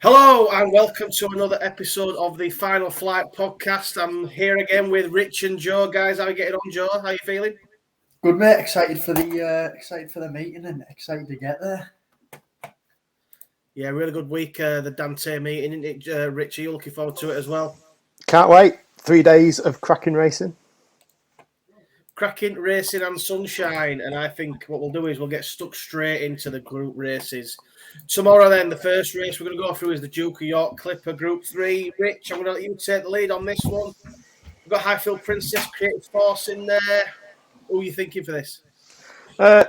Hello and welcome to another episode of the Final Flight podcast. I'm here again with Rich and Joe. Guys, how are you getting on, Joe? How are you feeling? Good, mate. Excited for the meeting and excited to get there. Yeah, really good week. The Dante meeting, isn't it, Rich? Are you looking forward to it as well? Can't wait. 3 days of cracking racing. Cracking racing and sunshine, and I think what we'll do is we'll get stuck straight into the group races. Tomorrow then, the first race we're going to go through is the Duke of York Clipper Group 3. Rich, I'm going to let you take the lead on this one. We've got Highfield Princess, Creative Force in there. Who are you thinking for this? I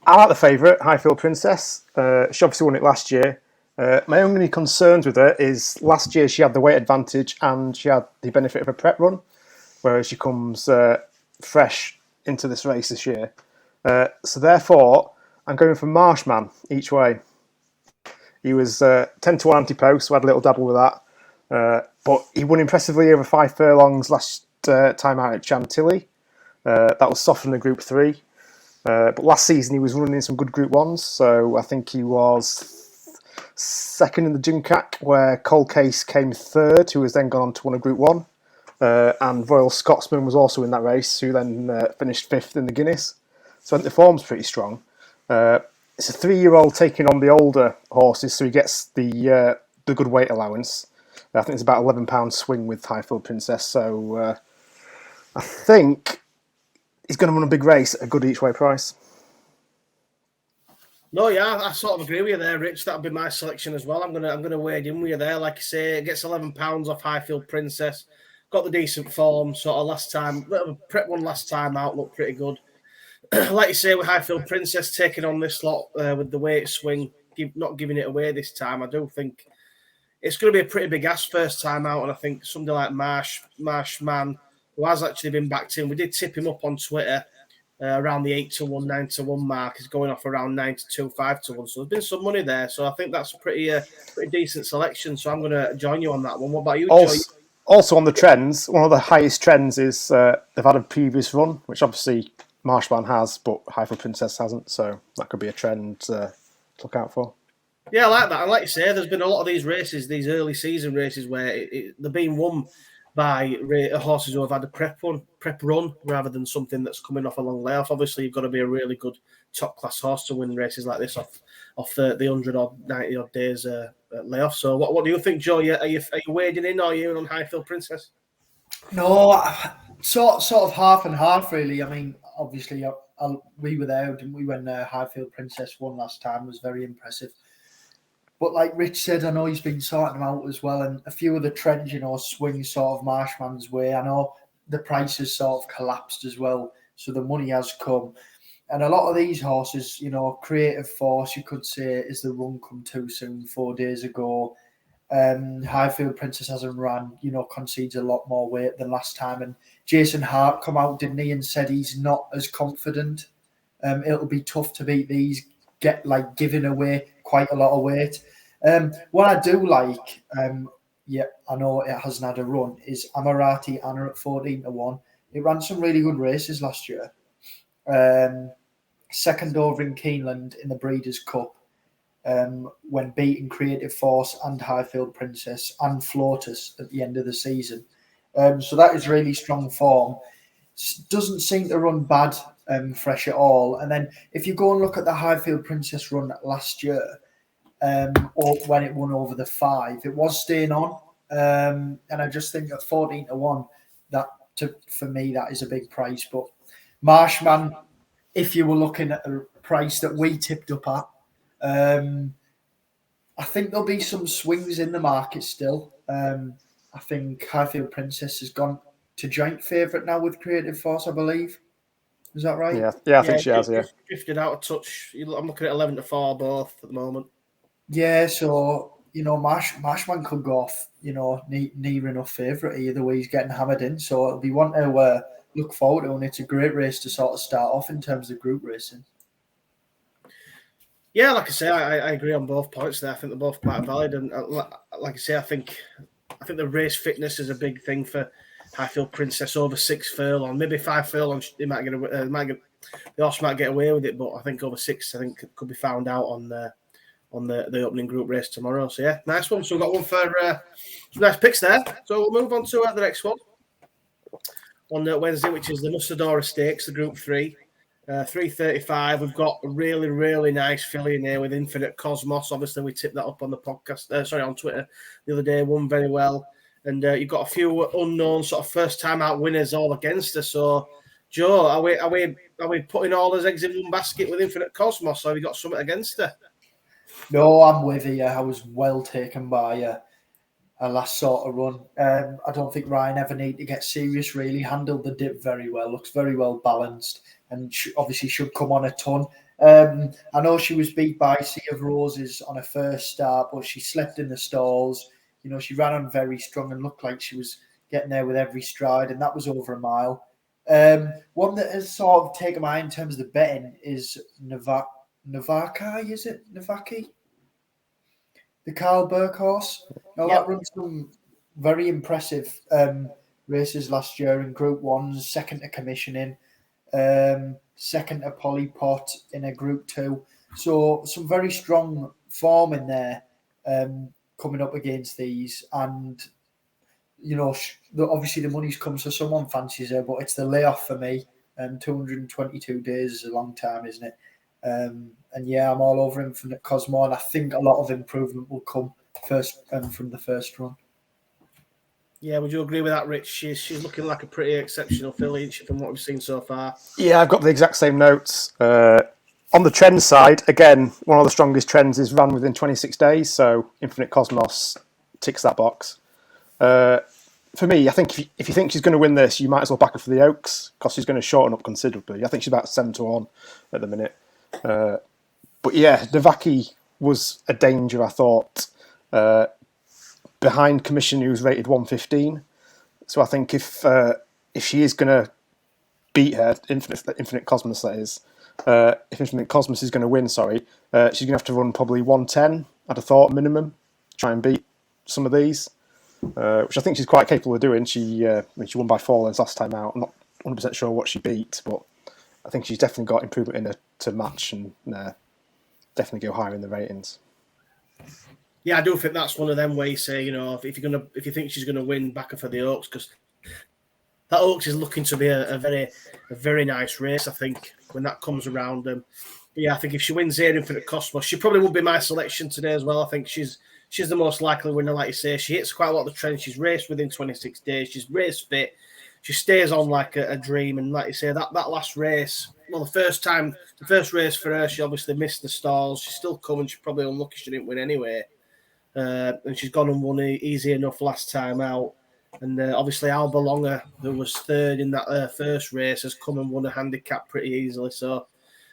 like the favourite, Highfield Princess. She obviously won it last year. My only concerns with her is last year she had the weight advantage and she had the benefit of a prep run, whereas she comes fresh into this race this year. So therefore, I'm going for Marshman each way. He was 10-1 anti-post, so I had a little dabble with that. But he won impressively over 5 furlongs last time out at Chantilly. That was soft in the Group 3. But last season he was running some good Group 1s, so I think he was second in the Juncac, where Cold Case came third, who was then gone on to win a Group 1. And Royal Scotsman was also in that race, who then finished 5th in the Guinness. So I think the form's pretty strong. It's a 3-year-old taking on the older horses, so he gets the good weight allowance. I think it's about £11 swing with Highfield Princess, so I think he's going to run a big race at a good each way price. No, yeah, I sort of agree with you there, Rich. That'll be my selection as well. I'm gonna wade in with you there. Like I say, it gets £11 off Highfield Princess. Got the decent form, sort of last time. Prep one last time out, looked pretty good. Like you say, with Highfield Princess taking on this lot with the weight swing, not giving it away this time, I do think it's going to be a pretty big ask first time out. And I think somebody like Marshman, who has actually been backed in, we did tip him up on Twitter around the 8-1, 9-1 mark, is going off around 9-2, 5-1. So there's been some money there. So I think that's a pretty decent selection. So I'm going to join you on that one. What about you, Joy? Also on the trends, one of the highest trends is they've had a previous run, which obviously Marshman has, but Highfield Princess hasn't. So that could be a trend to look out for. Yeah, I like that. And like you say, there's been a lot of these races, these early season races, where they're being won by horses who have had a prep run rather than something that's coming off a long layoff. Obviously, you've got to be a really good top class horse to win races like this off the 100 odd 90 odd days layoff. So, what do you think, Joe? Are you wading in, or are you on Highfield Princess? No, sort of half and half, really. I mean, obviously, we were there, didn't we, when Highfield Princess won last time? It was very impressive. But like Rich said, I know he's been sorting them out as well, and a few of the trends, swing sort of Marshman's way. I know the prices sort of collapsed as well, so the money has come. And a lot of these horses, Creative Force, you could say, is the run come too soon 4 days ago. Highfield Princess hasn't ran, concedes a lot more weight than last time. And Jason Hart come out, didn't he, and said he's not as confident. It'll be tough to beat these, giving away quite a lot of weight. What I do like, I know it hasn't had a run, is Amarati Anna at 14-1. It ran some really good races last year. Second over in Keeneland in the Breeders' Cup, when beating Creative Force and Highfield Princess and Flotus at the end of the season. So that is really strong form. Doesn't seem to run bad fresh at all. And then if you go and look at the Highfield Princess run last year, or when it won over the 5, it was staying on. And I just think at 14-1, for me, that is a big price. But Marshman, if you were looking at the price that we tipped up at, I think there'll be some swings in the market still. I think Highfield Princess has gone to joint favourite now with Creative Force, I believe. Is that right? Yeah, I think she has, yeah. Drifted out a touch. I'm looking at 11-4 both at the moment. Yeah, so, Marshman could go off, near enough favourite either way. He's getting hammered in. So it'll be one to look forward to, and it's a great race to sort of start off in terms of group racing. Yeah, like I say, I agree on both points there. I think they're both quite valid. And like I say, I think the race fitness is a big thing for Highfield Princess over 6 furlong, maybe 5 furlongs. The horse might get away with it, but I think over 6, I think it could be found out on on the opening group race tomorrow. So yeah, nice one. So we've got one for some nice picks there. So we'll move on to the next one on Wednesday, which is the Musidora Stakes, the Group 3. 3:35. We've got a really, really nice filly in here with Infinite Cosmos. Obviously, we tipped that up on the podcast. On Twitter the other day. Won very well, and you've got a few unknown sort of first-time out winners all against her. So, Joe, are we putting all those eggs in one basket with Infinite Cosmos? Or have you got something against her? No, I'm with you. I was well taken by her last sort of run. I don't think Ryan ever need to get serious. Really handled the dip very well. Looks very well balanced, and obviously should come on a ton. I know she was beat by Sea of Roses on her first start, but she slept in the stalls. You know, she ran on very strong and looked like she was getting there with every stride, and that was over a mile. One that has sort of taken my eye in terms of the betting is Navaki, is it? Navaki? The Carl Burke horse. Now, that runs some very impressive races last year in Group 1, second to commissioning, second to Polypot in a Group 2. So some very strong form in there coming up against these. And, you know, obviously the money's come, so someone fancies her, but it's the layoff for me. 222 days is a long time, isn't it? And yeah, I'm all over Infinite Cosmo, and I think a lot of improvement will come from the first run. Yeah, would you agree with that, Rich? She's looking like a pretty exceptional filly from what we've seen so far. Yeah, I've got the exact same notes. On the trend side, again, one of the strongest trends is run within 26 days, so Infinite Cosmos ticks that box. For me, I think if you think she's going to win this, you might as well back her for the Oaks, because she's going to shorten up considerably. I think she's about 7-1 at the minute. But yeah, Navaki was a danger, I thought, behind Commission, who's rated 115. So I think if she is going to beat her, Infinite Cosmos, that is, if Infinite Cosmos is going to win, she's going to have to run probably 110, I'd have thought, minimum, try and beat some of these, which I think she's quite capable of doing. She won by 4 lengths last time out. I'm not 100% sure what she beat, but I think she's definitely got improvement in her to match and definitely go higher in the ratings. Yeah, I do think that's one of them where you say, you know, if you think she's going to win, back her for the Oaks, because that Oaks is looking to be a very nice race, I think, when that comes around. But yeah, I think if she wins here, Infinite Cosmos, she probably would be my selection today as well. I think she's the most likely winner, like you say. She hits quite a lot of the trends. She's raced within 26 days. She's race fit. She stays on like a dream. And like you say, that last race, well, the first race for her, she obviously missed the stalls. She's still coming. She's probably unlucky she didn't win anyway. And she's gone and won easy enough last time out. And obviously Alba Longa, who was third in that first race, has come and won a handicap pretty easily. So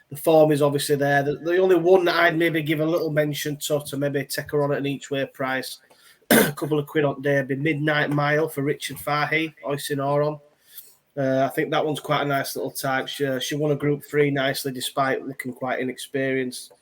the form is obviously there. The only one that I'd maybe give a little mention to maybe take her on at an each-way price, a couple of quid on there, be Midnight Mile for Richard Fahey, Oisin Oron. I think that one's quite a nice little type. She won a Group 3 nicely despite looking quite inexperienced.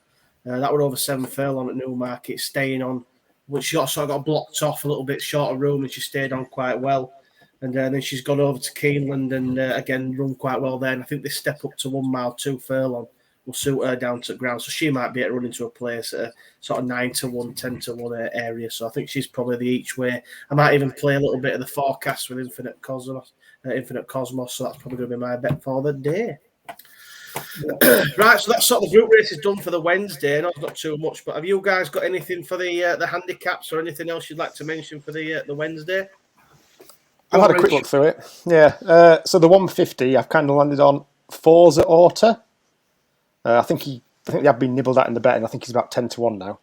That were over 7 furlong at Newmarket, staying on, which she sort of got blocked off a little bit short of room, and she stayed on quite well. And then she's gone over to Keeneland and again run quite well there. And I think this step up to 1 mile, 2 furlong will suit her down to the ground. So she might be able to run into a place at a sort of 9-1, 10-1 area. So I think she's probably the each way. I might even play a little bit of the forecast with Infinite Cosmos. So that's probably going to be my bet for the day. Right, so that's sort of the group race is done for the Wednesday. Not too much, but have you guys got anything for the handicaps or anything else you'd like to mention for the Wednesday? I've had a quick look through it. Yeah, so the 150, I've kind of landed on Forza Orta. I think they have been nibbled at in the betting. I think he's about 10-1 now.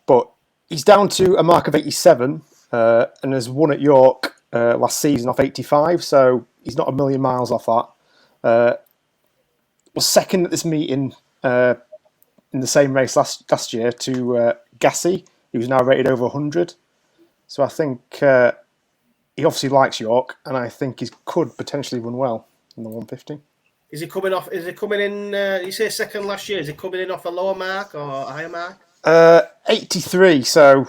But he's down to a mark of 87 and has won at York last season off 85, so he's not a million miles off that. Was second at this meeting in the same race last year to Gassi, who was now rated over 100. So I think he obviously likes York, and I think he could potentially run well in the 150. Is he coming in? You say second last year. Is he coming in off a lower mark or a higher mark? 83. So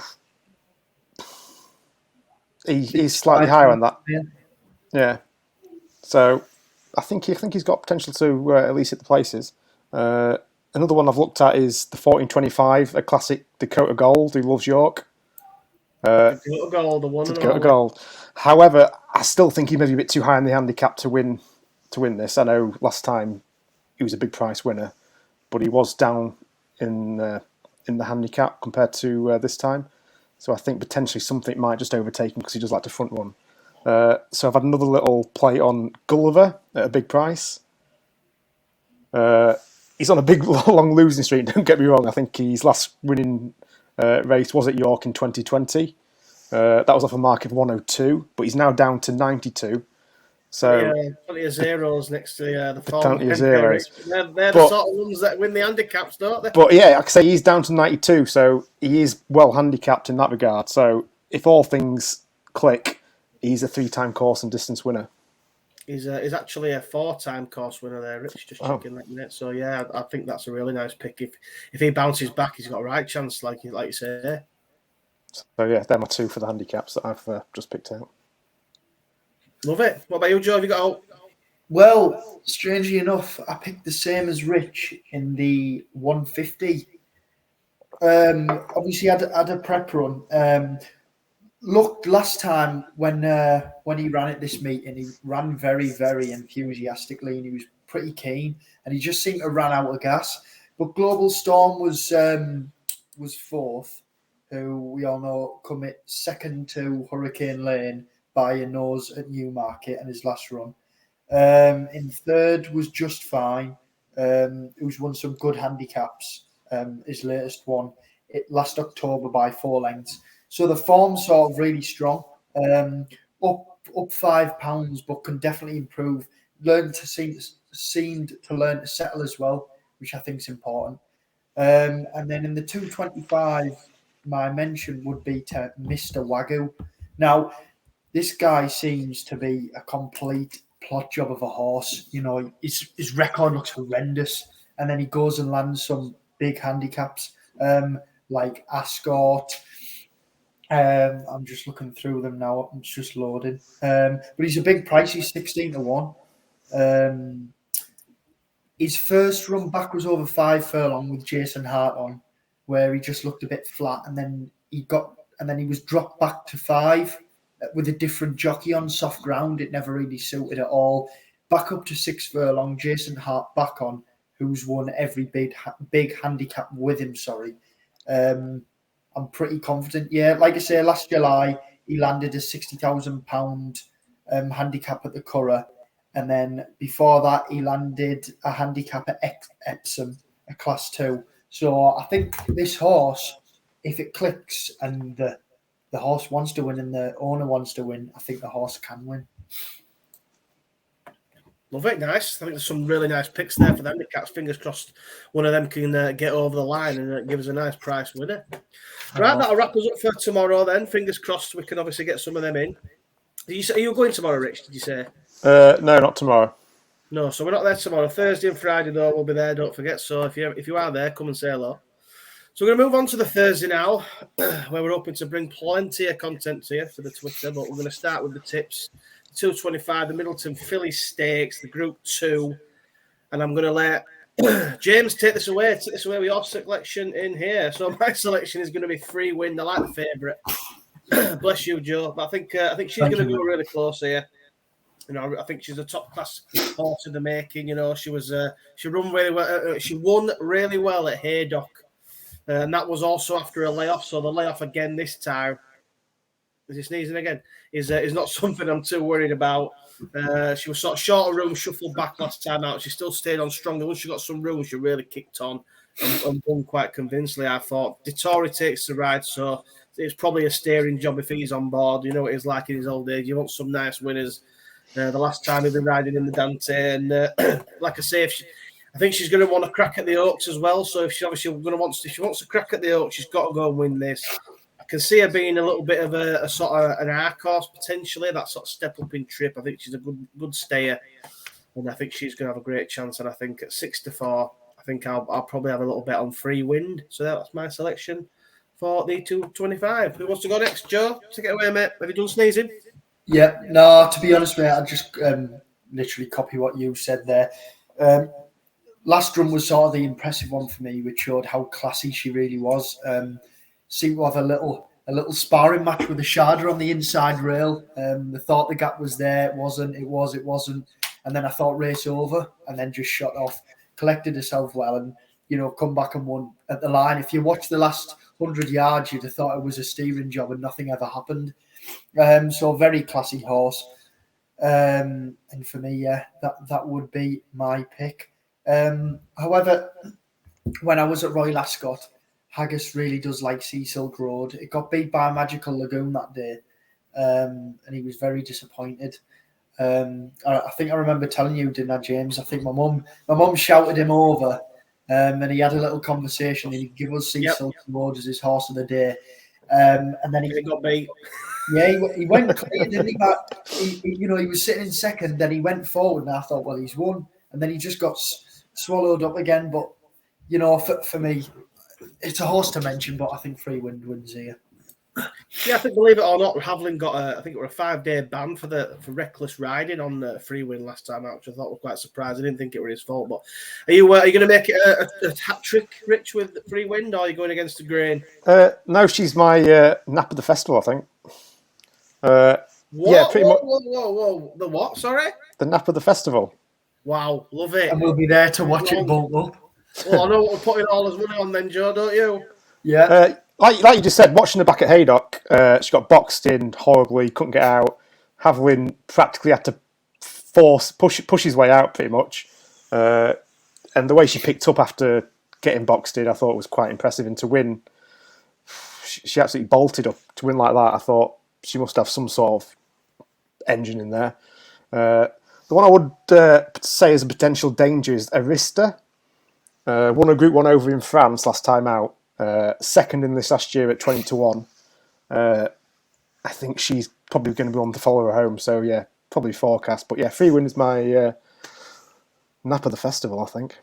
he's slightly higher on that. Yeah. So I think he's got potential to at least hit the places. Another one I've looked at is the 1425, a classic Dakota Gold, who loves York. Dakota Gold, the one and Dakota only. Gold. However, I still think he may be a bit too high in the handicap to win this. I know last time he was a big price winner, but he was down in the handicap compared to this time. So I think potentially something might just overtake him because he does like to front run. So I've had another little play on Gulliver at a big price. He's on a big, long losing streak, don't get me wrong. I think his last winning race was at York in 2020. That was off a mark of 102, but he's now down to 92. So plenty of zeros next to the form. Plenty of zeros. They're the sort of ones that win the handicaps, don't they? But yeah, I can say he's down to 92, so he is well handicapped in that regard. So if all things click, he's a 3-time course and distance winner. He's actually a 4-time course winner there, Rich, just checking that minute. So yeah, I think that's a really nice pick. If he bounces back, he's got a right chance, like you say. So yeah, they're my 2 for the handicaps that I've just picked out. Love it. What about you, Joe? Have you got out? Well, strangely enough, I picked the same as Rich in the 150. Obviously, had a prep run. Looked last time when he ran at this meeting, he ran very, very enthusiastically and he was pretty keen, and he just seemed to run out of gas. But Global Storm was 4th, who we all know come at second to Hurricane Lane by a nose at Newmarket and his last run. In 3rd was Just Fine, who's won some good handicaps. His latest one last October by 4 lengths. So the form's sort of really strong. Up £5, but can definitely improve. Seemed to learn to settle as well, which I think is important. And then in the 225, my mention would be to Mr. Wagyu. Now, this guy seems to be a complete plot job of a horse. You know, his record looks horrendous, and then he goes and lands some big handicaps like Ascot. I'm just looking through them now. It's just loading. But he's a big price. He's 16 to 1. His first run back was over 5 furlong with Jason Hart on, where he just looked a bit flat, and then he was dropped back to 5 with a different jockey on soft ground. It never really suited at all. Back up to 6 furlong, Jason Hart back on, who's won every big handicap with him. I'm pretty confident. Yeah, like I say, last July he landed a £60,000 handicap at the Curragh, and then before that he landed a handicap at Epsom, a Class 2. So I think this horse, if it clicks and the horse wants to win and the owner wants to win, I think the horse can win. Love it, nice. I think there's some really nice picks there for the handicaps. Fingers crossed one of them can get over the line and give us a nice price winner. Right, that'll wrap us up for tomorrow then. Fingers crossed we can obviously get some of them in. Are you going tomorrow, Rich, did you say? No, not tomorrow. No, so we're not there tomorrow. Thursday and Friday, though, we'll be there, don't forget. So if you are there, come and say hello. So we're going to move on to the Thursday now, where we're hoping to bring plenty of content to you for the Twitter, but we're going to start with the tips. 225, the Middleton Fillies Stakes, the Group 2. And I'm going to let James take this away with your selection in here. So my selection is going to be Free Wind. I like the favourite. Bless you, Joe. But I think she's going to go really close here. You know, I think she's a top class horse in the making. You know, she won really well. She won really well at Haydock, and that was also after a layoff. So the layoff again this time. Is he sneezing again? Is not something I'm too worried about. She was sort of short of room, shuffled back last time out. She still stayed on strong. Once she got some room, she really kicked on and won quite convincingly, I thought. Dettori takes the ride, so it's probably a steering job if he's on board. You know what he's like in his old age. You want some nice winners. The last time he'd been riding in the Dante, and like I say, I think she's going to want a crack at the Oaks as well. So if she wants a crack at the Oaks, she's got to go and win this. I can see her being a little bit of a sort of an arc horse potentially, that sort of step up in trip. I think she's a good stayer, and I think she's going to have a great chance. And I think at 6 to 4, I think I'll probably have a little bet on Free Wind. So that's my selection for the 225. Who wants to go next, Joe? Take it away, mate. Have you done sneezing? Yeah, no, to be honest, mate, I just literally copy what you said there. last run was sort of the impressive one for me, which showed how classy she really was. Seemed to have a little sparring match with the Sharda on the inside rail. They thought the gap was there. It wasn't. It wasn't. And then I thought race over, and then just shot off. Collected herself well, and come back and won at the line. If you watch the last 100 yards, you'd have thought it was a steering job, and nothing ever happened. So very classy horse. And for me, that would be my pick. However, when I was at Royal Ascot, Haggis really does like Sea Silk Road. It got beat by Magical Lagoon that day, and he was very disappointed. I think I remember telling you, didn't I, James? I think my mum shouted him over, and he had a little conversation, and he'd give us Sea Silk Road as his horse of the day. And then he got beat. Yeah, he went clear, didn't he? But he was sitting in second, then he went forward, and I thought, well, he's won, and then he just got swallowed up again. But for me, it's a horse to mention, but I think Free Wind wins here. Yeah, I think, believe it or not, Haviland got I think it was a 5-day ban for reckless riding on Free Wind last time out, which I thought was quite surprising. I didn't think it was his fault. But are you going to make it a hat trick, Rich, with Free Wind, or are you going against the grain? No, she's my nap of the festival, I think. Yeah, pretty much. Whoa! The what? Sorry. The nap of the festival. Wow, love it. And we'll be there to watch it bolt up. Well, I know what we're putting all his money on then, Joe, don't you? Yeah. Like you just said, watching her back at Haydock, she got boxed in horribly, couldn't get out. Haviland practically had to push his way out pretty much. And the way she picked up after getting boxed in, I thought was quite impressive. And to win, she absolutely bolted up. To win like that, I thought she must have some sort of engine in there. The one I would say is a potential danger is Arista. Won a Group 1 over in France last time out. Second in this last year at 20-1. I think she's probably going to be one to follow her home. So yeah, probably forecast. But yeah, Free Wind is my nap of the festival, I think.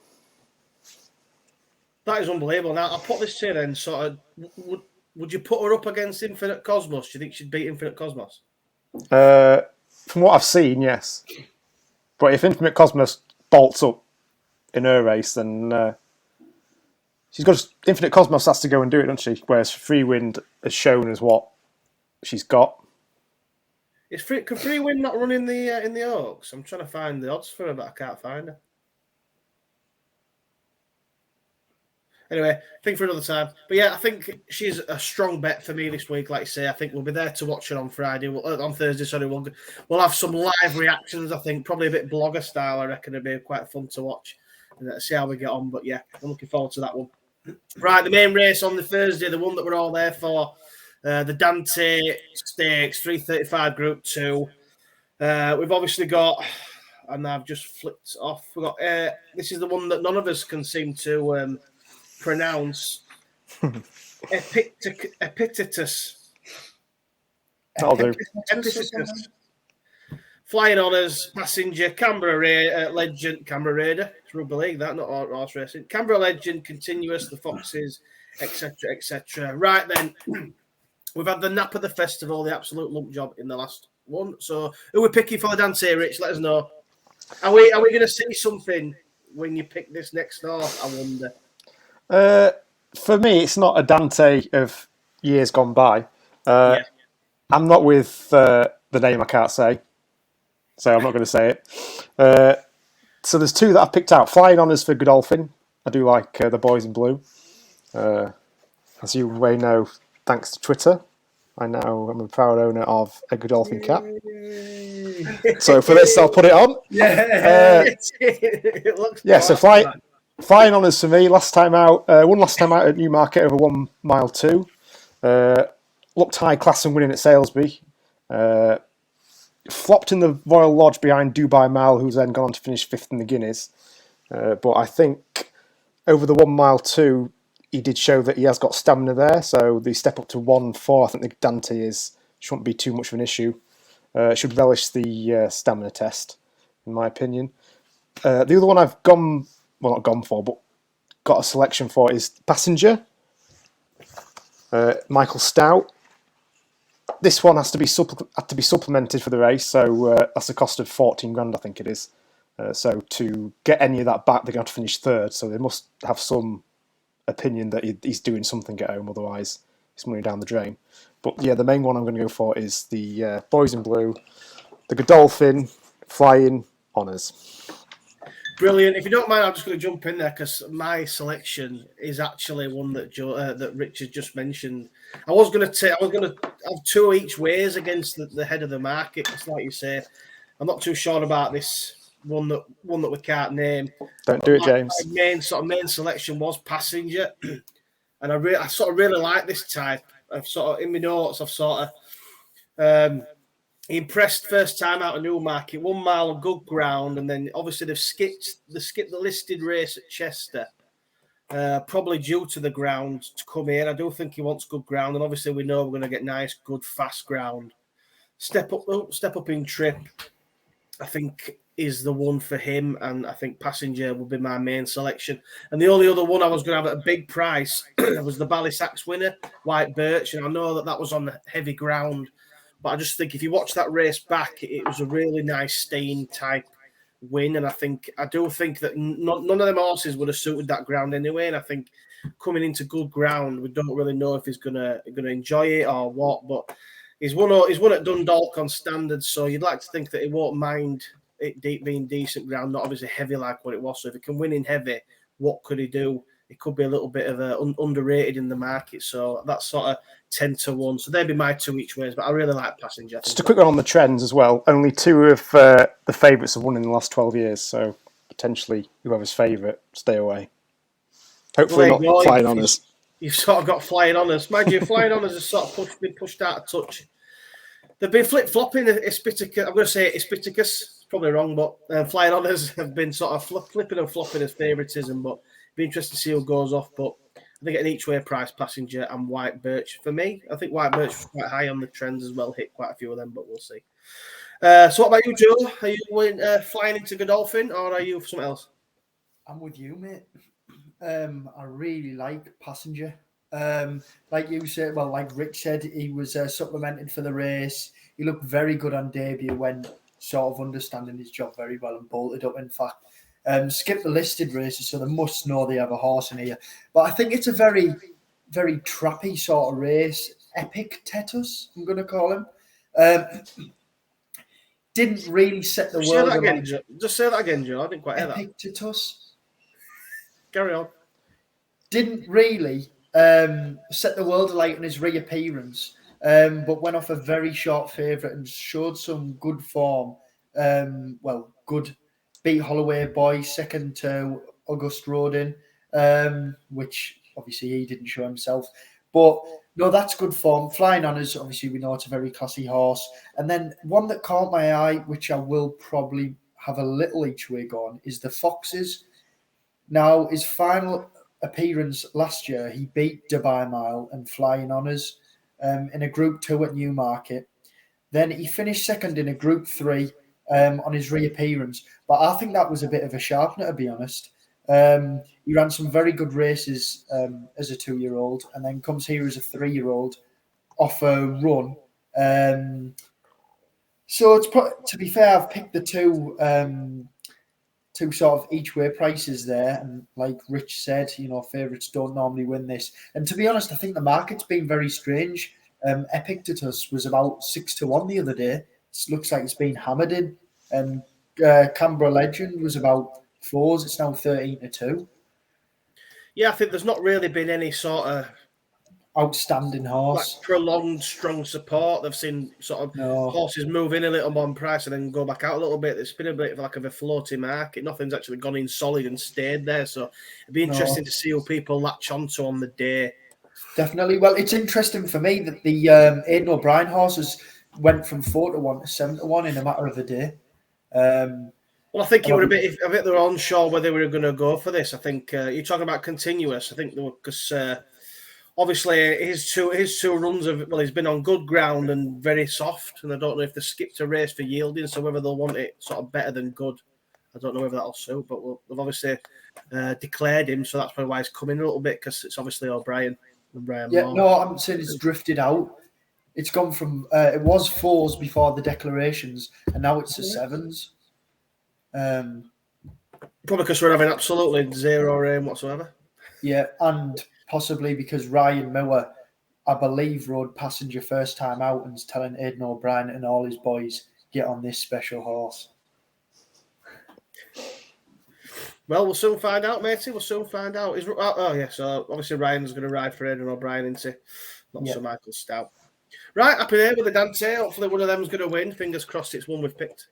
That is unbelievable. Now I'll put this to you then. Sort of, would you put her up against Infinite Cosmos? Do you think she'd beat Infinite Cosmos? From what I've seen, yes. But if Infinite Cosmos bolts up in her race, then Infinite Cosmos has to go and do it, doesn't she? Whereas Free Wind has shown us what she's got. Can Free Wind not run in the Oaks? I'm trying to find the odds for her, but I can't find her. Anyway, think for another time. But yeah, I think she's a strong bet for me this week. Like I say, I think we'll be there to watch her on Friday. On Thursday, sorry. We'll have some live reactions, I think. Probably a bit blogger style, I reckon. It'll be quite fun to watch and see how we get on. But yeah, I'm looking forward to that one. Right, the main race on the Thursday, the one that we're all there for, the Dante Stakes, 335 Group 2. We've obviously got, and I've just flipped off, we've got, this is the one that none of us can seem to pronounce. Epictetus. Epictetus. Flying Honours, Passenger, Canberra Legend, Canberra Raider. It's rugby league, that, not horse racing. Canberra Legend, Continuous, the Foxes, etc., etc. Right then, we've had the nap of the festival, the absolute lump job in the last one. So, who we're picking for Dante, Rich? Let us know. Are we going to see something when you pick this next horse? I wonder. For me, it's not a Dante of years gone by. I'm not with the name I can't say, so I'm not going to say it. So there's two that I've picked out. Flying Honours for Godolphin. I do like the boys in blue. As you may know, thanks to Twitter, I'm a proud owner of a Godolphin cap. So for this, I'll put it on. It looks so Flying Honours for me. Won last time out at Newmarket over 1 mile 2. Looked high class and winning at Salisbury. Flopped in the Royal Lodge behind Dubai Mal, who's then gone on to finish 5th in the Guineas. But I think over the 1 mile 2, he did show that he has got stamina there. So the step up to 1-4, I think the Dante shouldn't be too much of an issue. Should relish the stamina test, in my opinion. The other one I've not gone for, but got a selection for is Passenger. Michael Stout. This one has to be supplemented for the race, so that's a cost of 14 grand, I think it is. So to get any of that back, they're going to have to finish third. So they must have some opinion that he's doing something at home, otherwise it's money down the drain. But yeah, the main one I'm going to go for is the Boys in Blue, the Godolphin Flying Honours. Brilliant. If you don't mind, I'm just going to jump in there because my selection is actually one that that Richard just mentioned. I was going to have two each ways against the head of the market. It's like you say, I'm not too sure about this one that we can't name. Don't do it, James. My main selection was Passenger, and I sort of really like this type. I've sort of in my notes. I've sort of. He impressed first time out of Newmarket, 1 mile of good ground, and then obviously they've skipped the listed race at Chester, probably due to the ground to come here. I do think he wants good ground, and obviously we know we're going to get nice, good, fast ground. Step up in trip, I think is the one for him, and I think Passenger will be my main selection. And the only other one I was going to have at a big price was the Ballysax winner, White Birch, and I know that was on the heavy ground. But I just think if you watch that race back, it was a really nice staying type win. And I do think that none of them horses would have suited that ground anyway. And I think coming into good ground, we don't really know if he's gonna enjoy it or what. But he's won at Dundalk on standards, so you'd like to think that he won't mind it being decent ground, not obviously heavy like what it was. So if he can win in heavy, what could he do? It could be a little bit of underrated in the market. So that's sort of 10-1. So they'd be my two each ways. But I really like Passenger. Just a quick one on the trends as well. Only two of the favourites have won in the last 12 years. So potentially whoever's favourite, stay away. Hopefully not Flying Honours. You've sort of got Flying Honours. Mind you, Flying Honours has sort of been pushed out of touch. They've been flip-flopping. Ispiticus, I'm going to say Ispiticus. It's probably wrong, but Flying Honours have been sort of flipping and flopping as favouritism. But be interesting to see who goes off, but I think an each way price Passenger and White Birch. For me, I think White Birch was quite high on the trends as well, hit quite a few of them, but we'll see. So what about you, Joe? Are you flying into Godolphin or are you for something else? I'm with you, mate. I really like Passenger. Like you said, well, like Rich said, he was supplemented for the race. He looked very good on debut when sort of understanding his job very well and bolted up, in fact. Skip the listed races, so they must know they have a horse in here. But I think it's a very, very trappy sort of race. Epictetus, I'm going to call him. Didn't really set the world alight. Just say that again, Joe. I didn't quite hear that. Epictetus. Carry on. Didn't really set the world alight in his reappearance, but went off a very short favourite and showed some good form. Good. Beat Holloway Boy, second to August Rodin, which obviously he didn't show himself. But no, that's good form. Flying Honours, obviously we know it's a very classy horse. And then one that caught my eye, which I will probably have a little each way on, is the Foxes. Now, his final appearance last year, he beat Dubai Mile and Flying Honours in a Group 2 at Newmarket. Then he finished second in a Group 3 on his reappearance. But I think that was a bit of a sharpener, to be honest. He ran some very good races as a 2-year-old and then comes here as a 3-year-old off a run. So it's to be fair, I've picked the two sort of each way prices there. And like Rich said, favourites don't normally win this. And to be honest, I think the market's been very strange. Epictetus was about 6-1 the other day. It looks like it's been hammered in. And Canberra Legend was about 4s. It's now 13-2. Yeah, I think there's not really been any sort of outstanding horse, prolonged strong support. They've seen sort of horses move in a little more in price and then go back out a little bit. It's been a bit of like a floaty market. Nothing's actually gone in solid and stayed there. So it'd be interesting to see who people latch onto on the day. Definitely. Well, it's interesting for me that the Aidan O'Brien horses went from 4-1 to 7-1 in a matter of a day. Well, I think it would a bit they're unsure whether they were going to go for this. I think you're talking about continuous. I think because obviously his two runs of he's been on good ground and very soft, and I don't know if they skipped a race for yielding, so whether they'll want it sort of better than good. I don't know whether that'll suit, but they've obviously declared him, so that's probably why he's coming a little bit because it's obviously O'Brien. I'm saying it's drifted out. It's gone from it was 4s before the declarations, and now it's the 7s. Um, Probably because we're having absolutely zero rain whatsoever. Yeah, and possibly because Ryan Miller, I believe, rode passenger first time out and's telling Aidan O'Brien and all his boys, get on this special horse. Well, we'll soon find out, matey. We'll soon find out. So obviously Ryan's going to ride for Aidan O'Brien, isn't he? Not Sir Michael Stout. Right, happy there with the Dante. Hopefully one of them's going to win. Fingers crossed it's one we've picked.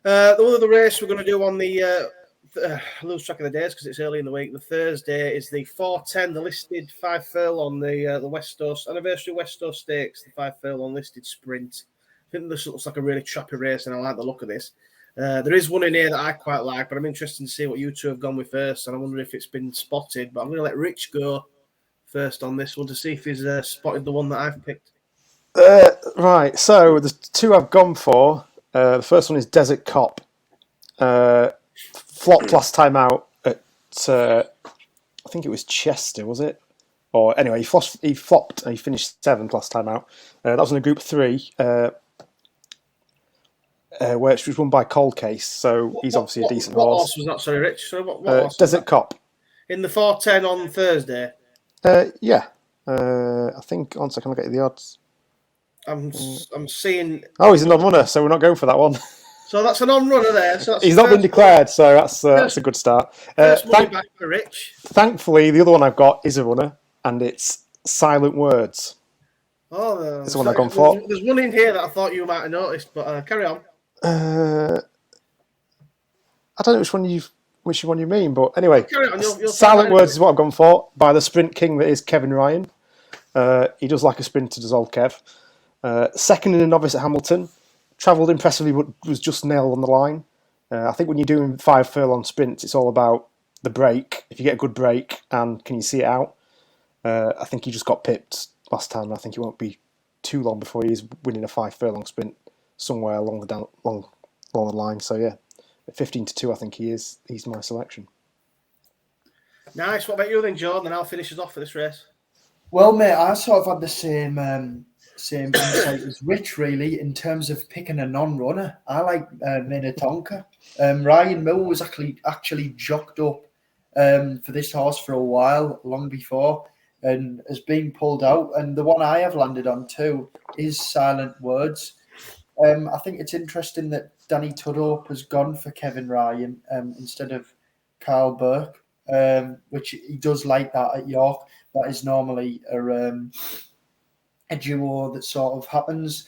The other race we're going to do on the... I lose track of the days because it's early in the week. The Thursday is the 4:10, the listed 5 furlong, the Westover anniversary Westover Stakes, the 5 furlong listed sprint. I think this looks like a really trappy race, and I like the look of this. There is one in here that I quite like, but I'm interested to see what you two have gone with first, and I wonder if it's been spotted. But I'm going to let Rich go first on this one to see if he's spotted the one that I've picked. Right, so the two I've gone for. The first one is Desert Cop. Flopped last time out at, I think it was Chester, was it? Or anyway, he flopped and he finished 7th last time out. That was in a Group 3, which was won by Cold Case, so he's obviously a decent horse. What horse was that? Sorry, Rich. So what horse Desert Cop. In the 4:10 on Thursday? Yeah. I think, one second, I'll get you the odds. I'm seeing... Oh, he's a non-runner, so we're not going for that one. So that's an on-runner there. So he's not been declared, so that's a good start. First money back for Rich. Thankfully, the other one I've got is a runner, and it's Silent Words. Oh, that's the one I've gone for. There's one in here that I thought you might have noticed, but carry on. I don't know which one you mean, but anyway, carry on. You'll Silent Words is what I've gone for by the sprint king that is Kevin Ryan. He does like a sprinter, does old Kev. Second in a novice at Hamilton. Travelled impressively, but was just nailed on the line. I think when you're doing 5 furlong sprints, it's all about the break. If you get a good break and can you see it out? I think he just got pipped last time. I think it won't be too long before he's winning a 5 furlong sprint somewhere along the line. So yeah, at 15-2, I think he is. He's my selection. Nice. What about you then, Jordan? And I'll finish us off for this race. Well, mate, I sort of had the same insight as Rich, really, in terms of picking a non-runner. I like Minnetonka. Ryan Mill was actually jocked up for this horse for a while, long before, and has been pulled out. And the one I have landed on too is Silent Words. I think it's interesting that Danny Tudhope has gone for Kevin Ryan instead of Carl Burke, which he does like that at York. That is normally a duo that sort of happens.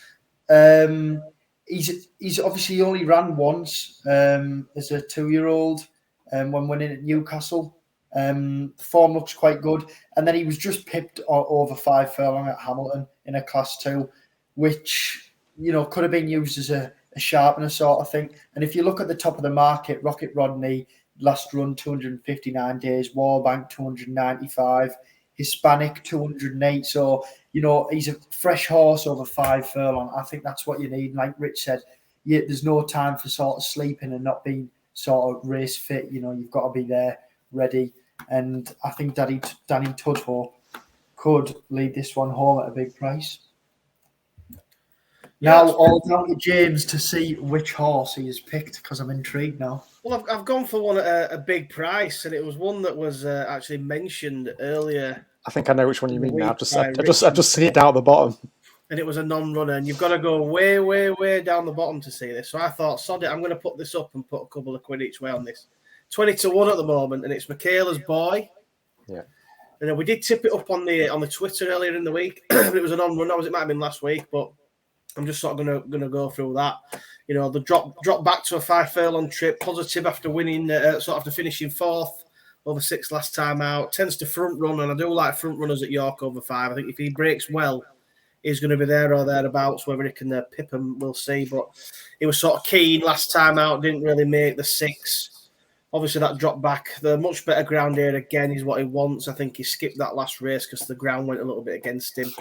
He's obviously only ran once as a 2-year-old when winning at Newcastle. The form looks quite good. And then he was just pipped over 5 furlong at Hamilton in a Class 2, which, could have been used as a sharpener sort of thing. And if you look at the top of the market, Rocket Rodney, last run 259 days, Warbank 295, Hispanic 208. So, he's a fresh horse over 5 furlong. I think that's what you need. Like Rich said, there's no time for sort of sleeping and not being sort of race fit. You've got to be there ready. And I think Danny Tudhope could lead this one home at a big price. Now, all down to James to see which horse he has picked, because I'm intrigued now. Well, I've gone for one at a big price, and it was one that was actually mentioned earlier. I think I know which one you mean now. I've just seen it down at the bottom. And it was a non-runner, and you've got to go way, way, way down the bottom to see this. So I thought, sod it, I'm going to put this up and put a couple of quid each way on this. 20-1 at the moment, and it's Michaela's Boy. Yeah. And then we did tip it up on the Twitter earlier in the week. It was a non-runner, it might have been last week, but I'm just sort of going to go through that. The drop back to a 5 furlong trip, positive after winning, after finishing 4th over 6 last time out. Tends to front run, and I do like front runners at York over 5. I think if he breaks well, he's going to be there or thereabouts. Whether he can pip him, we'll see. But he was sort of keen last time out, didn't really make the 6. Obviously, that drop back. The much better ground here again is what he wants. I think he skipped that last race because the ground went a little bit against him.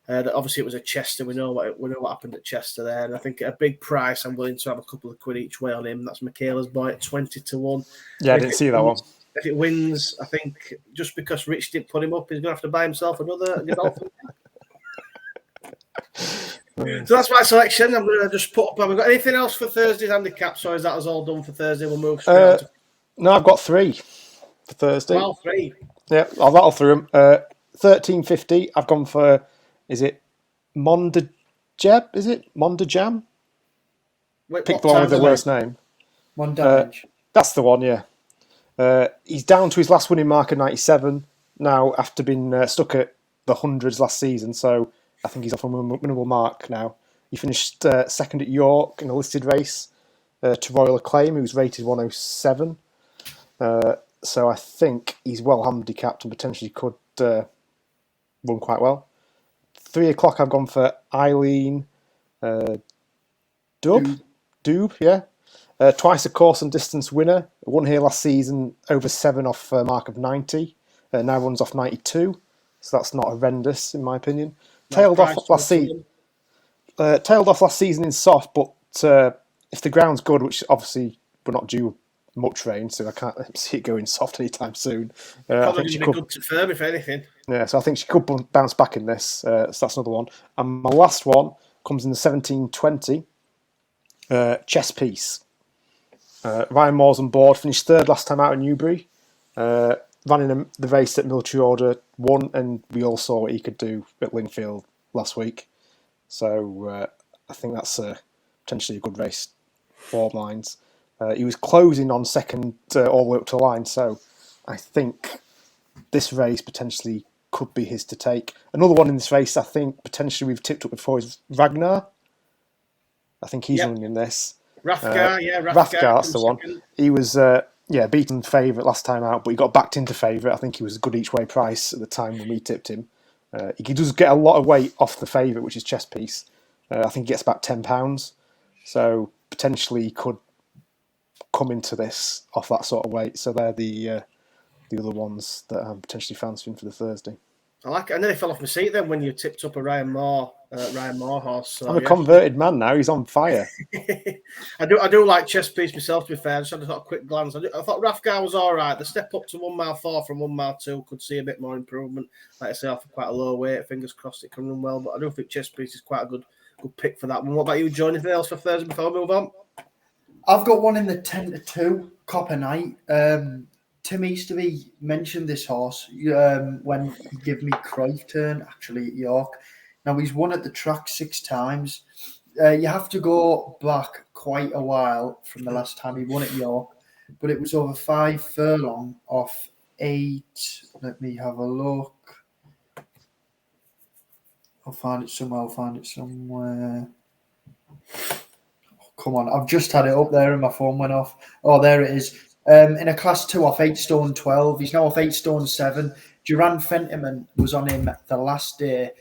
Obviously, it was a Chester. We know what happened at Chester there. And I think at a big price, I'm willing to have a couple of quid each way on him. That's Michaela's Boy at 20-1. Yeah, I didn't see that one. If it wins, I think just because Rich didn't put him up, he's going to have to buy himself another Godolphin. So that's my selection. I'm going to just put up. Have we got anything else for Thursday's handicaps, or is that us all done for Thursday? We'll move straight on to No, I've got 3 for Thursday. well, 3. Yeah, I'll rattle through them. 13.50. I've gone for. Is it Mondajeb? Is it Mondajam? Pick the one with the worst name. One damage. That's the one. Yeah. He's down to his last winning mark of 97 now after being stuck at the hundreds last season. So I think he's off a winnable mark now. He finished second at York in a listed race to Royal Acclaim, who's rated 107. So I think he's well handicapped and potentially could run quite well. 3 o'clock, I've gone for Eileen Doob, yeah. Twice a course and distance winner. Won here last season over 7 off a mark of 90. Now runs off 92. So that's not horrendous, in my opinion. Tailed off last season in soft, but if the ground's good, which obviously we're not due much rain, so I can't see it going soft anytime soon. I think she could be good to firm, if anything. Yeah, so I think she could bounce back in this. So that's another one. And my last one comes in the 17.20 chess piece. Ryan Moore's on board, finished 3rd last time out in Newbury. Ran in the race that Military Order won, and we all saw what he could do at Lingfield last week. So I think that's potentially a good race, form lines. He was closing on second all the way up to the line, so I think this race potentially could be his to take. Another one in this race, I think potentially we've tipped up before, is Ragnar. I think he's running in this. Rathgar, that's the one. He was beaten favourite last time out, but he got backed into favourite. I think he was a good each way price at the time when we tipped him. He does get a lot of weight off the favourite, which is chess piece. I think he gets about £10, so potentially he could come into this off that sort of weight. So they're the other ones that I'm potentially fancying for the Thursday. I like it. I nearly fell off my seat then when you tipped up a Ryan Moore horse. So, I'm a converted man now. He's on fire. I do like chess piece myself, to be fair. I just had a quick glance. I thought Rathgar was all right. The step up to 1 mile 4 from 1 mile 2 could see a bit more improvement. Like I say, off quite a low weight. Fingers crossed it can run well. But I do think chess piece is quite a good pick for that one. What about you, Joe? Anything else for Thursday before we move on? I've got one in the 10-2 Copper Night. Tim Easterby mentioned this horse when he gave me Cruyff turn, actually, at York. Now, he's won at the track 6 times. You have to go back quite a while from the last time he won at York, but it was over 5 furlong off 8. Let me have a look. I'll find it somewhere. Oh, come on, I've just had it up there and my phone went off. Oh, there it is. In a class 2 off 8 stone 12. He's now off 8 stone 7. Duran Fentiman was on him the last day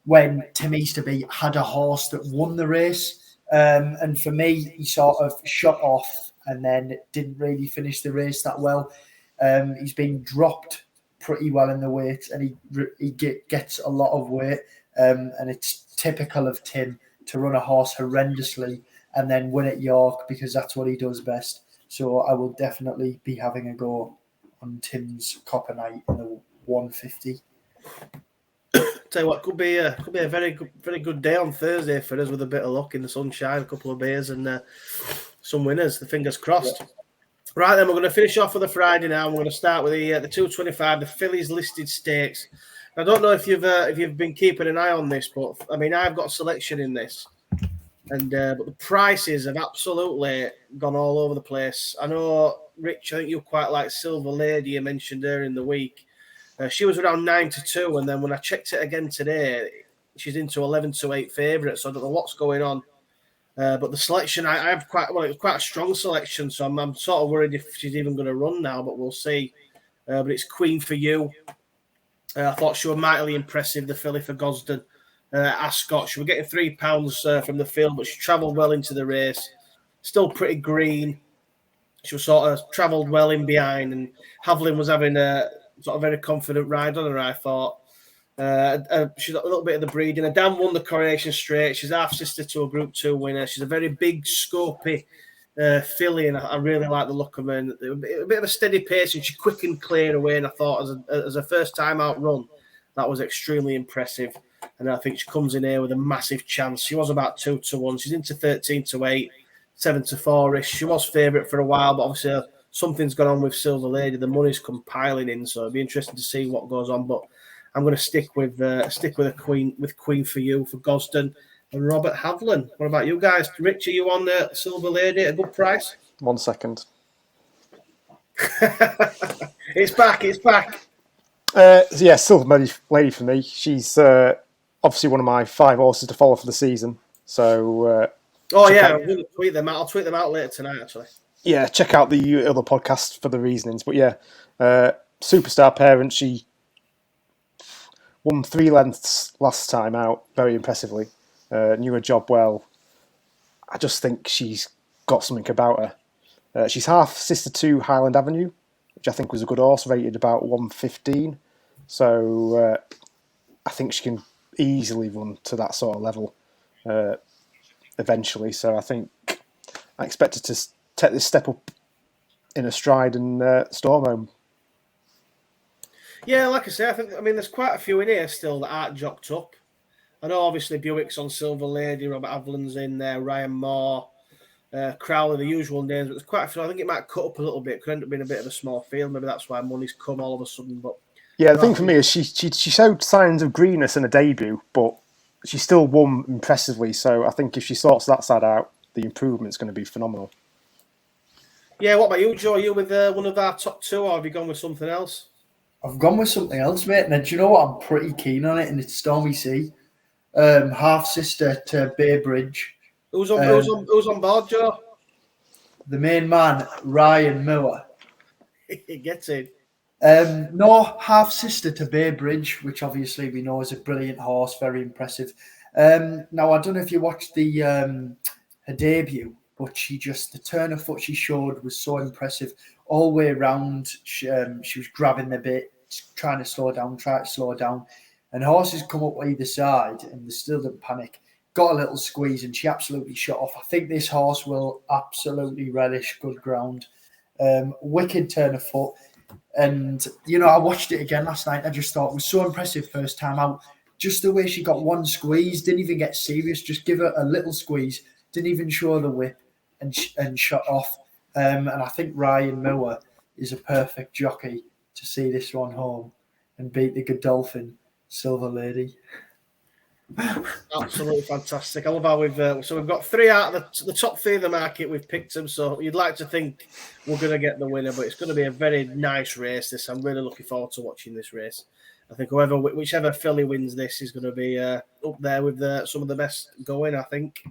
when Tim Easterby had a horse that won the race. And for me, he sort of shot off and then didn't really finish the race that well. He's been dropped pretty well in the weight, and he gets a lot of weight. And it's typical of Tim to run a horse horrendously and then win at York, because that's what he does best. So I will definitely be having a go on Tim's Copper Night in the 150. Tell you what, could be a very good day on Thursday for us with a bit of luck in the sunshine, a couple of beers and some winners. The fingers crossed. Yeah. Right then, we're going to finish off with the Friday now. We're going to start with the 225, the Fillies listed stakes. I don't know if you've been keeping an eye on this, but I mean, I've got a selection in this. And but the prices have absolutely gone all over the place. I know, Rich, I think you quite like Silver Lady. You mentioned her in the week. She was around 9-2, and then when I checked it again today, she's into 11-8 favourite. So I don't know what's going on. But the selection, I have it's quite a strong selection. So I'm sort of worried if she's even going to run now, but we'll see. But it's Queen for You. I thought she was mightily impressive, the filly for Gosden. Ascot, she was getting £3 from the field, but she travelled well into the race. Still pretty green. She was sort of travelled well in behind, and Havlin was having a sort of very confident ride on her, I thought. She's got a little bit of the breeding. Adam won the Coronation Straight. She's half sister to a Group 2 winner. She's a very big, scopy filly, and I really like the look of her. And a bit of a steady pace, and she quick and clear away. And I thought, as a first time out run, that was extremely impressive. And I think she comes in here with a massive chance. She was about 2-1. She's into 13-8, 7-4-ish. She was favourite for a while, but obviously something's gone on with Silver Lady. The money's come piling in, so it'll be interesting to see what goes on. But I'm going to stick with a Queen for You for Gosden and Robert Havlin. What about you guys? Rich, are you on the Silver Lady at a good price? 1 second. It's back. Yeah, Silver Lady for me. She's obviously one of my 5 horses to follow for the season. So. I'm going to tweet them out. I'll tweet them out later tonight, actually. Yeah, check out the other podcast for the reasonings. But yeah, superstar parent. She won 3 lengths last time out, very impressively. Knew her job well. I just think she's got something about her. She's half sister to Highland Avenue, which I think was a good horse, rated about 115. So I think she can easily run to that sort of level eventually. So I expect her to take this step up in a stride and storm home. Yeah, like I say, there's quite a few in here still that aren't jocked up. I know obviously Buick's on Silver Lady, Robert Havlin's in there, Ryan Moore, Crowley, the usual names, but there's quite a few. I think it might cut up a little bit. Could end up being a bit of a small field. Maybe that's why money's come all of a sudden. But yeah, the thing for me is she showed signs of greenness in her debut, but she still won impressively. So I think if she sorts that side out, the improvement's going to be phenomenal. Yeah, what about you, Joe? Are you with one of our top 2, or have you gone with something else? I've gone with something else, mate. And do you know what? I'm pretty keen on it, and it's Stormy Sea. Half sister to Bay Bridge. Who's on board, Joe? The main man, Ryan Moore. He gets it. No, half sister to Bay Bridge, which obviously we know is a brilliant horse, very impressive. Now I don't know if you watched her debut, but the turn of foot she showed was so impressive all the way around. She was grabbing the bit, trying to slow down, and horses come up either side, and they still didn't panic. Got a little squeeze, and she absolutely shut off. I think this horse will absolutely relish good ground. Wicked turn of foot. And, I watched it again last night. I just thought it was so impressive first time out. Just the way she got one squeeze, didn't even get serious, just give her a little squeeze, didn't even show the whip and shut off. And I think Ryan Moore is a perfect jockey to see this one home and beat the Godolphin Silver Lady. Absolutely fantastic. I love how we've got 3 out of the top 3 of the market. We've picked them, so you'd like to think we're going to get the winner, but it's going to be a very nice race. This I'm really looking forward to watching this race. I think whichever filly wins this is going to be up there with some of the best going, I think.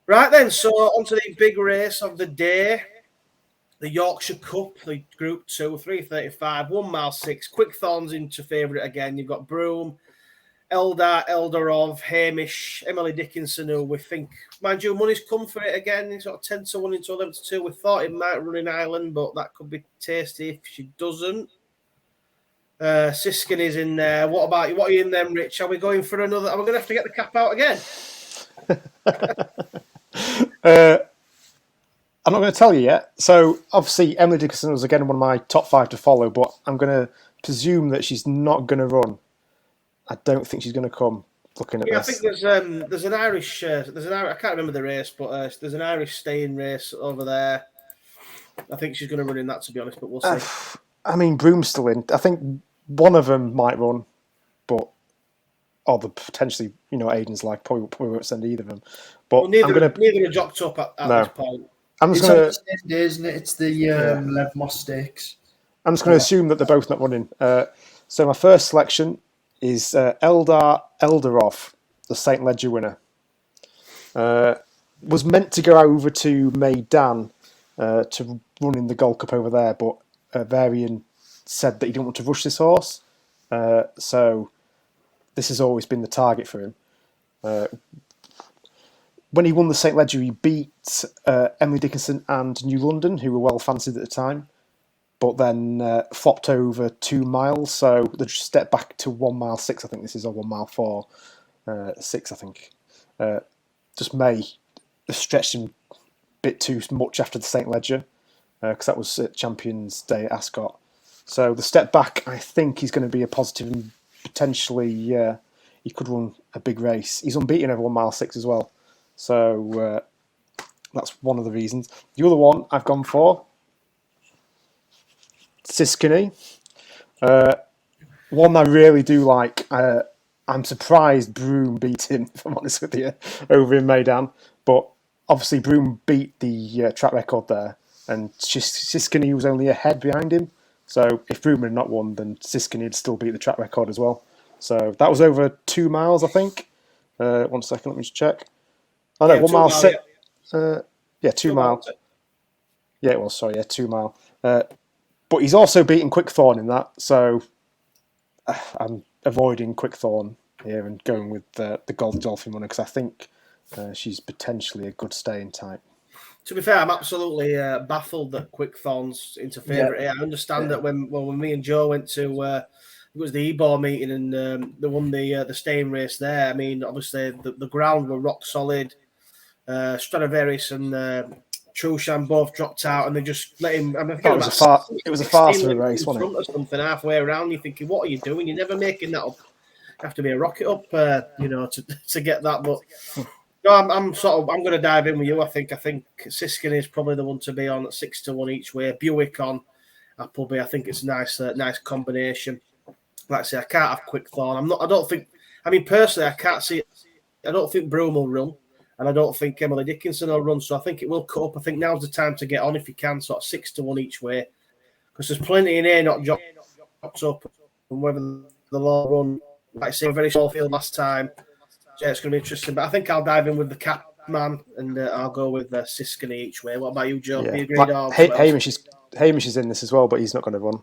Right then, so on to the big race of the day, the Yorkshire Cup, the Group 2, 3:35, 1 mile 6. Quickthorn's into favourite again. You've got Broome, Eldar, Eldarov, Hamish, Emily Dickinson, who we think, mind you, money's come for it again. It's sort of 10-1 into 11-2. We thought it might run in Ireland, but that could be tasty if she doesn't. Siskin is in there. What about you? What are you in them, Rich? Are we going for another? Are we going to have to get the cap out again? I'm not going to tell you yet. So obviously Emily Dickinson was again one of my top 5 to follow, but I'm going to presume that she's not going to run. I don't think she's going to come. Looking at this, I think there's an Irish. I can't remember the race, but there's an Irish staying race over there. I think she's going to run in that, to be honest, but we'll see. I mean, Broome's still in. I think one of them might run, but potentially, Aiden's like probably won't send either of them. But neither are jocked up at this point. I'm just going to. It's on the same day, isn't it? It's the Levmore Stakes. I'm just going to assume that they're both not running. So my first selection is Eldar Eldarov, the St. Ledger winner. Was meant to go over to Maidan to run in the Gold Cup over there, but Varian said that he didn't want to rush this horse. So this has always been the target for him. When he won the St. Ledger, he beat Emily Dickinson and New London, who were well fancied at the time, but then flopped over 2 miles. So they just stepped back to 1 mile 6, I think this is, or 1 mile 4, 6, I think. Just may have stretched him a bit too much after the St. Ledger, because that was Champions Day at Ascot. So the step back, I think, is going to be a positive and potentially he could run a big race. He's unbeaten over 1 mile 6 as well. So that's one of the reasons. The other one I've gone for, Siskiny. One I really do like. I'm surprised Broome beat him, if I'm honest with you, over in Maidan. But obviously Broome beat the track record there, and Siskiny was only a head behind him. So if Broome had not won, then Siskiny would still beat the track record as well. So that was over 2 miles, I think. 1 second, let me just check. Oh no, 1 mile 6. Yeah, 2 mile. Yeah, it was. Sorry, yeah, 2 mile. But he's also beaten Quickthorn in that, so I'm avoiding Quickthorn here and going with the Gold Dolphin runner because I think she's potentially a good staying type. To be fair, I'm absolutely baffled that Quickthorn's into favourite here. I understand that when me and Joe went to it was the Ebor meeting and they won the staying race there. I mean, obviously the ground were rock solid. Stradivarius and Trushan both dropped out, and they just let him. I mean, it was a farce of a race, wasn't it? Or something halfway around. You're thinking, what are you doing? You're never making that up. You have to be a rocket up, to get that. But no, I'm going to dive in with you. I think Siskiny is probably the one to be on at 6-1 each way. Buick on Appleby. I think it's a nice combination. Like I say, I can't have Quickthorn. Personally, I can't see it. I don't think Broome will run. And I don't think Emily Dickinson will run, so I think it will cut up. I think now's the time to get on if you can, sort of 6-1 each way, because there's plenty in here not dropped up. And whether the law run, like I say, a very small field last time, yeah, it's going to be interesting. But I think I'll dive in with the cap man, and I'll go with Siskiny each way. What about you, Joe? Yeah. You agreed? Hamish is in this as well, but he's not going to run.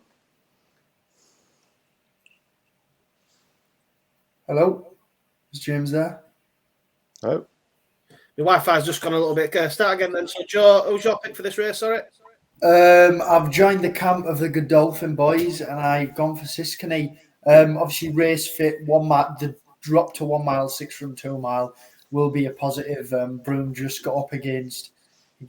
Hello, is James there? Oh. The Wi-Fi's just gone a little bit. Start again then. So, Joe, who's your pick for this race? Sorry. I've joined the camp of the Godolphin boys, and I've gone for Siskiny. Obviously, race fit. The drop to 1 mile 6 from 2 mile will be a positive. Broome just got up against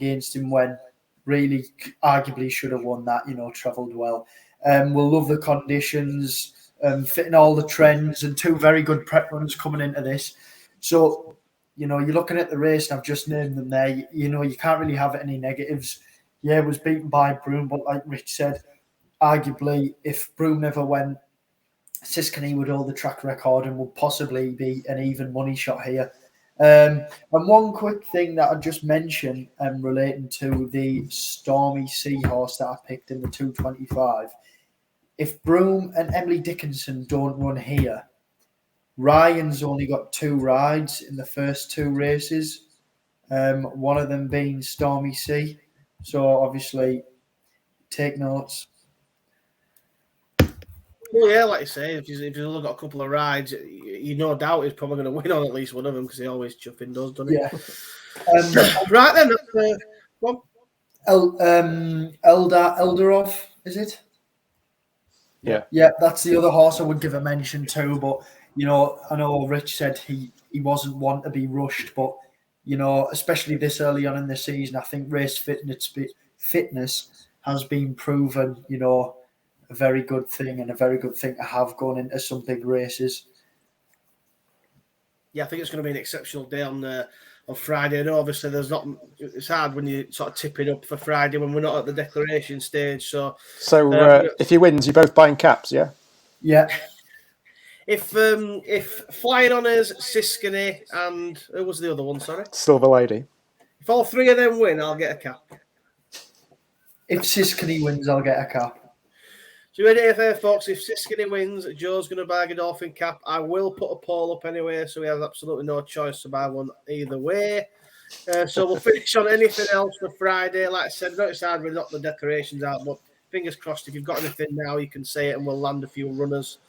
him when really arguably should have won that. Travelled well. We'll love the conditions, fitting all the trends, and 2 very good prep runs coming into this. So. You're looking at the race, and I've just named them there. You can't really have any negatives. Yeah, it was beaten by Broome, but like Rich said, arguably, if Broome never went, Siskiny would hold the track record and would possibly be an even money shot here. And one quick thing that I just mentioned relating to the Stormy Seahorse that I picked in the 225. If Broome and Emily Dickinson don't run here, Ryan's only got 2 rides in the first 2 races, one of them being Stormy Sea. So obviously, take notes. Well, yeah, like you say, if he's only got a couple of rides, you no doubt he's probably going to win on at least one of them because he always chuffing does, doesn't he? Yeah. Right then, go on. Eldarov, is it? Yeah. Yeah, that's the other horse I would give a mention to, but I know Rich said he wasn't one to be rushed, but especially this early on in the season, I think race fitness has been proven, a very good thing and a very good thing to have going into some big races. Yeah, I think it's going to be an exceptional day on Friday. I know obviously it's hard when you sort of tip it up for Friday when we're not at the declaration stage. So if he wins, you're both buying caps, yeah? Yeah. If Flying Honours, Siskiny, and who was the other one? Sorry, Silver Lady. If all 3 of them win, I'll get a cap. If Siskiny wins, I'll get a cap. So you ready here, folks? If Siskiny wins, Joe's going to buy a Godolphin cap. I will put a poll up anyway, so we have absolutely no choice to buy one either way. So we'll finish on anything else for Friday. Like I said, it's hard we're not the decorations out, but fingers crossed. If you've got anything now, you can say it, and we'll land a few runners.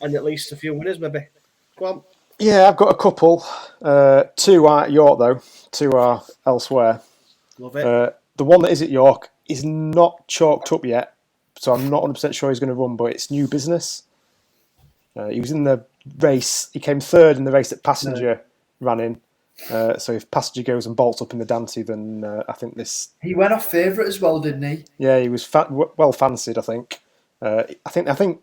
And at least a few winners, maybe. Go on. Yeah, I've got a couple. 2 are at York, though. 2 are elsewhere. Love it. The one that is at York is not chalked up yet, so I'm not 100% sure he's going to run, but it's New Business. He was in the race. He came 3rd in the race that Passenger ran in. So if Passenger goes and bolts up in the Dante, then I think this... He went off favourite as well, didn't he? Yeah, he was well fancied, I think. I think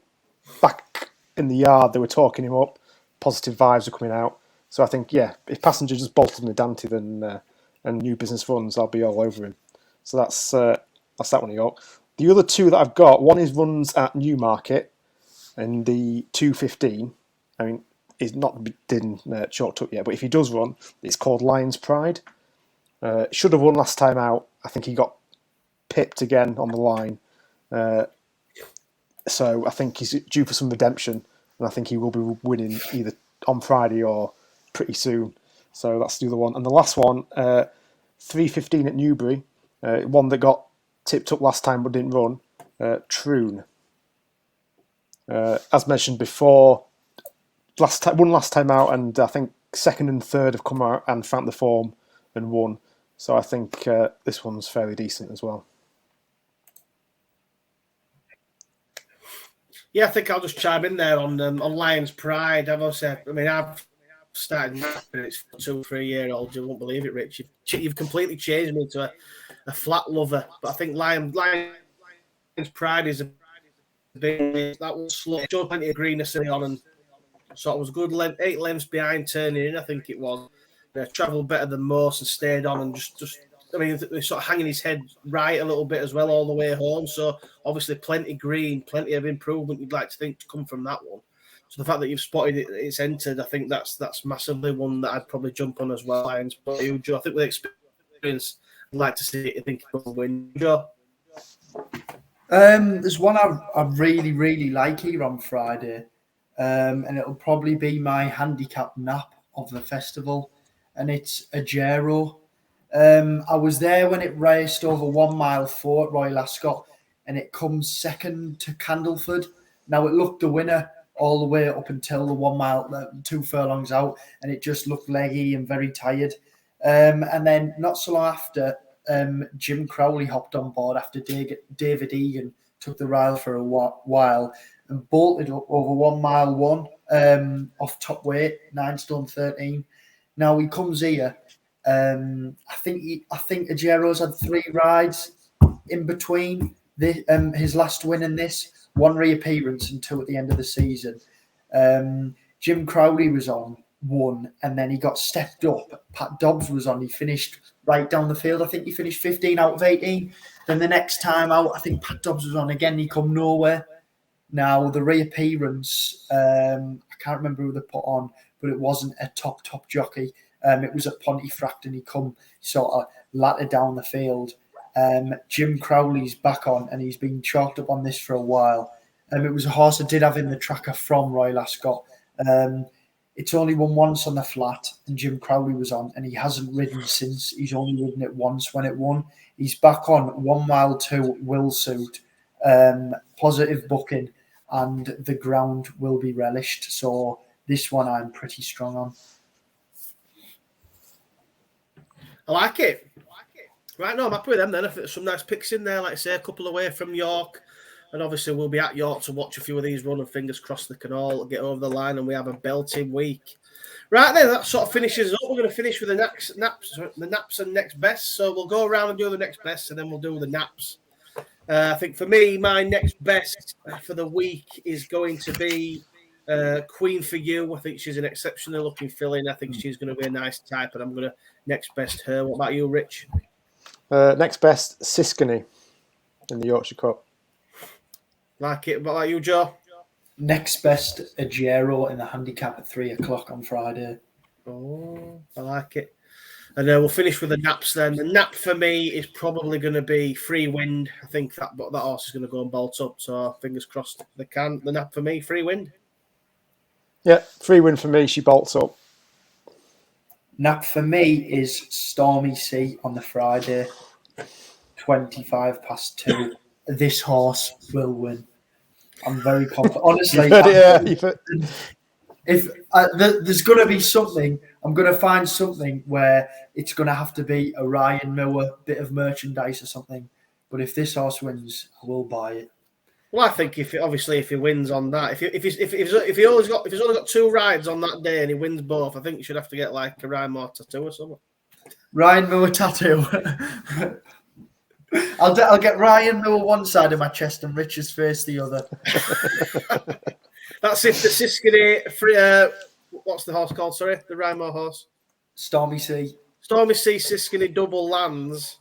back in the yard, they were talking him up, positive vibes are coming out. So I think, if Passenger just bolted me Dante and New Business runs, I'll be all over him. So that's that one I got. The other two that I've got, one is runs at Newmarket and the 2:15. I mean, he's not didn't chalked up yet, but if he does run, it's called Lion's Pride. Should have won last time out. I think he got pipped again on the line. So I think he's due for some redemption, and I think he will be winning either on Friday or pretty soon. So that's the other one. And the last one, 3:15 at Newbury, one that got tipped up last time but didn't run, Troon. As mentioned before, won last time out, and I think second and third have come out and found the form and won. So I think this one's fairly decent as well. Yeah, I think I'll just chime in there on Lion's Pride. I've started it's 2 or 3 year old. You won't believe it, Rich. You've completely changed me into a flat lover. But I think Lion's Pride is a big. That was slow. Showed plenty of greenness early on, and sort of was good. 8 lengths behind turning in, I think it was. Travelled better than most and stayed on and just. I mean, they're sort of hanging his head right a little bit as well all the way home. So obviously, plenty green, plenty of improvement you'd like to think to come from that one. So the fact that you've spotted it, it's entered, I think that's massively one that I'd probably jump on as well. But you, Joe, I think with experience, I'd like to see it. I think it'll win, Joe. There's one I really, really like here on Friday, and it'll probably be my handicap nap of the festival, and it's Ajero. I was there when it raced over 1 mile 4 at Royal Ascot, and it comes second to Candleford. Now, it looked the winner all the way up until the 1 mile, 2 furlongs out, and it just looked leggy and very tired. And then not so long after, Jim Crowley hopped on board after David Egan took the rail for a while and bolted up over 1 mile 1 off top weight, 9 stone 13. Now he comes here. I think Ajero's had 3 rides in between his last win and this, 1 reappearance and 2 at the end of the season. Jim Crowley was on 1, and then he got stepped up. Pat Dobbs was on. He finished right down the field. I think he finished 15 out of 18. Then the next time out, I think Pat Dobbs was on again. He come nowhere. Now the reappearance, I can't remember who they put on, but it wasn't a top jockey. It was at Pontefract, and he come sort of ladder down the field. Jim Crowley's back on, and he's been chalked up on this for a while. It was a horse I did have in the tracker from Royal Ascot. It's only won once on the flat, and Jim Crowley was on, and he hasn't ridden since. He's only ridden it once when it won. He's back on 1 mile 2 will suit, positive booking, and the ground will be relished. So this one I'm pretty strong on. I like it. Right, no, I'm happy with them then. I think there's some nice picks in there, like I say, a couple away from York. And obviously we'll be at York to watch a few of these run, and fingers crossed they can all get over the line and we have a belting week. Right then, that sort of finishes up. We're going to finish with the naps and next best. So we'll go around and do the next best, and then we'll do the naps. I think for me, my next best for the week is going to be Queen for You. I think she's an exceptional looking filly. I think she's going to be a nice type, and I'm going to next best her. What about you, Rich? Next best, Siskany in the Yorkshire Cup. Like it. What about you, Joe? Next best, Ajero in the handicap at 3 o'clock on Friday. Oh, I like it. And we'll finish with the naps then. The nap for me is probably going to be Free Wind. I think that horse is going to go and bolt up. So fingers crossed they can. The nap for me, Free Wind. Yeah, Free Wind for me. She bolts up. Nap for me is Stormy Sea on the Friday, 2:25 This horse will win. I'm very confident. Honestly, if there's going to be something, I'm going to find something where it's going to have to be a Ryan Moore bit of merchandise or something. But if this horse wins, I will buy it. Well, I think if he wins on that, if he's only got 2 rides on that day and he wins both, I think you should have to get like a Ryan Moore tattoo or something. Ryan Moore tattoo. I'll get Ryan Moore one side of my chest and Richard's face the other. That's if the Siskany what's the horse called? Sorry, the Rhino horse. Stormy Sea. Stormy Sea Siskiny double lands.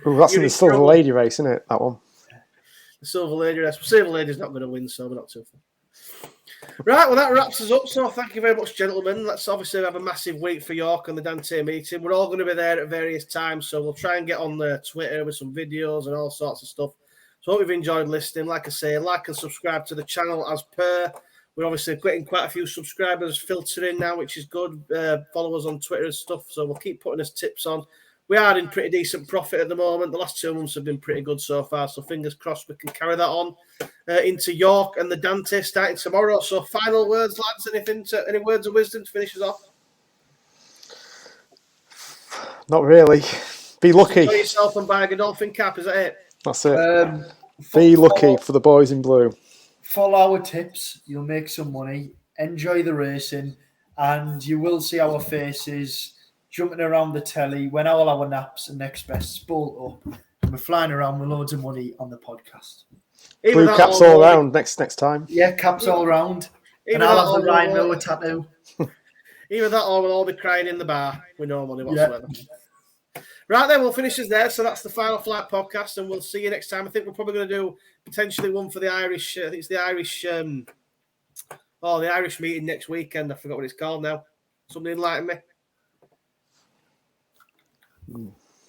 Ooh, that's in You're the Silver trouble. Lady race, isn't it? That one. The Silver Lady race. Silver Lady's not going to win, so we're not too far. Right, well, that wraps us up. So thank you very much, gentlemen. Let's obviously have a massive week for York and the Dante meeting. We're all going to be there at various times, so we'll try and get on the Twitter with some videos and all sorts of stuff. So hope you've enjoyed listening. Like I say, like and subscribe to the channel as per. We're obviously getting quite a few subscribers filtering now, which is good. Follow us on Twitter and stuff, so we'll keep putting us tips on. We are in pretty decent profit at the moment. The last 2 months have been pretty good so far, so fingers crossed we can carry that on into York and the Dante starting tomorrow. So final words, lads, any words of wisdom to finish us off? Not really. Be lucky. Enjoy yourself and buy a Godolphin cap, is that it? That's it. Be Be lucky for the boys in blue. Follow our tips. You'll make some money. Enjoy the racing. And you will see our faces jumping around the telly when all our naps and next best bolt up. And we're flying around with loads of money on the podcast. Blue caps all around next time. Yeah, caps all around. And I'll have the Rhino tattoo. Either that or we'll all be crying in the bar with no money whatsoever. Yeah. Right then, we'll finish this there. So that's the Final Flight podcast, and we'll see you next time. I think we're probably going to do potentially one for the Irish. I think it's the Irish. The Irish meeting next weekend. I forgot what it's called now. Somebody enlighten me.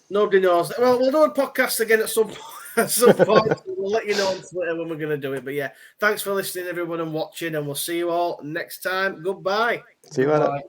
Nobody knows. Well, we'll do a podcast again at some point. We'll let you know on Twitter when we're going to do it. But yeah, thanks for listening, everyone, and watching, and we'll see you all next time. Goodbye. See you later.